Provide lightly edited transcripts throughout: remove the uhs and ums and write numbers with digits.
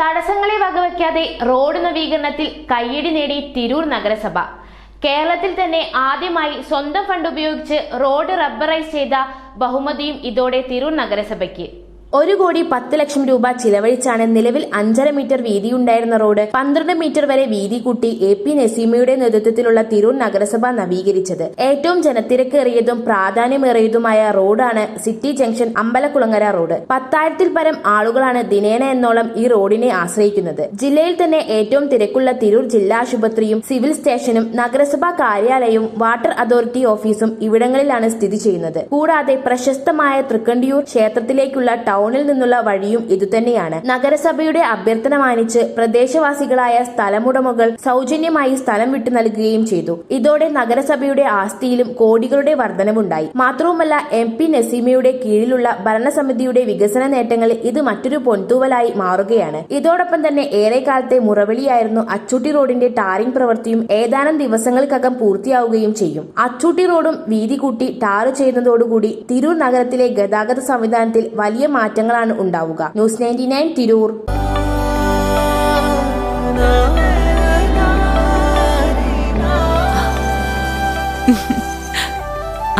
തടസ്സങ്ങളെ വകവയ്ക്കാതെ റോഡ് നവീകരണത്തിൽ കയ്യടി നേടി തിരൂർ നഗരസഭ. കേരളത്തിൽ തന്നെ ആദ്യമായി സ്വന്തം ഫണ്ട് ഉപയോഗിച്ച് റോഡ് റബ്ബറൈസ് ചെയ്ത ബഹുമതിയും ഇതോടെ തിരൂർ നഗരസഭയ്ക്ക്. 1,10,00,000 രൂപ ചിലവഴിച്ചാണ് നിലവിൽ 5.5 മീറ്റർ വീതിയുണ്ടായിരുന്ന റോഡ് 12 മീറ്റർ വരെ വീതി കൂട്ടി AP നസീമയുടെ നേതൃത്വത്തിലുള്ള തിരൂർ നഗരസഭ നവീകരിച്ചത്. ഏറ്റവും ജനത്തിരക്കേറിയതും പ്രാധാന്യമേറിയതുമായ റോഡാണ് സിറ്റി ജംഗ്ഷൻ അമ്പലക്കുളങ്ങര റോഡ്. 10,000-ൽ പരം ആളുകളാണ് ദിനേന എന്നോളം ഈ റോഡിനെ ആശ്രയിക്കുന്നത്. ജില്ലയിൽ തന്നെ ഏറ്റവും തിരക്കുള്ള തിരൂർ ജില്ലാ ആശുപത്രിയും സിവിൽ സ്റ്റേഷനും നഗരസഭാ കാര്യാലയവും വാട്ടർ അതോറിറ്റി ഓഫീസും ഇവിടങ്ങളിലാണ് സ്ഥിതി ചെയ്യുന്നത്. കൂടാതെ പ്രശസ്തമായ തൃക്കണ്ടിയൂർ ക്ഷേത്രത്തിലേക്കുള്ള ടൗണിൽ നിന്നുള്ള വഴിയും ഇതുതന്നെയാണ്. നഗരസഭയുടെ അഭ്യർത്ഥന മാനിച്ച് പ്രദേശവാസികളായ സ്ഥലമുടമകൾ സൗജന്യമായി സ്ഥലം വിട്ടു നൽകുകയും ചെയ്തു. ഇതോടെ നഗരസഭയുടെ ആസ്തിയിലും കോടികളുടെ വർധനവുണ്ടായി. മാത്രവുമല്ല, MP നസീമയുടെ കീഴിലുള്ള ഭരണസമിതിയുടെ വികസന നേട്ടങ്ങളിൽ ഇത് മറ്റൊരു പൊൻതൂവലായി മാറുകയാണ്. ഇതോടൊപ്പം തന്നെ ഏറെക്കാലത്തെ മുറവിളിയായിരുന്നു അച്ചൂട്ടി റോഡിന്റെ ടാറിംഗ് പ്രവൃത്തിയും ഏതാനും ദിവസങ്ങൾക്കകം പൂർത്തിയാവുകയും ചെയ്യും. അച്ചൂട്ടി റോഡും വീതി കൂട്ടി ടാറ് ചെയ്യുന്നതോടുകൂടി തിരൂർ നഗരത്തിലെ ഗതാഗത സംവിധാനത്തിൽ വലിയ മാറ്റങ്ങളാണ് ഉണ്ടാവുക. ന്യൂസ് 99 തിരൂർ.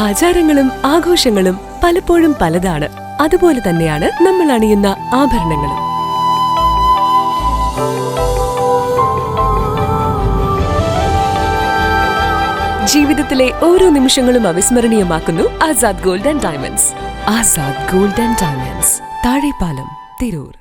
ആചാരങ്ങളും ആഘോഷങ്ങളും പലപ്പോഴും പലതാണ്. അതുപോലെ തന്നെയാണ് നമ്മൾ അണിയുന്ന ആഭരണങ്ങളും. ജീവിതത്തിലെ ഓരോ നിമിഷങ്ങളും അവിസ്മരണീയമാക്കുന്നു Azad gold and diamonds. Azad gold and diamonds, Thazhepalam, Tirur.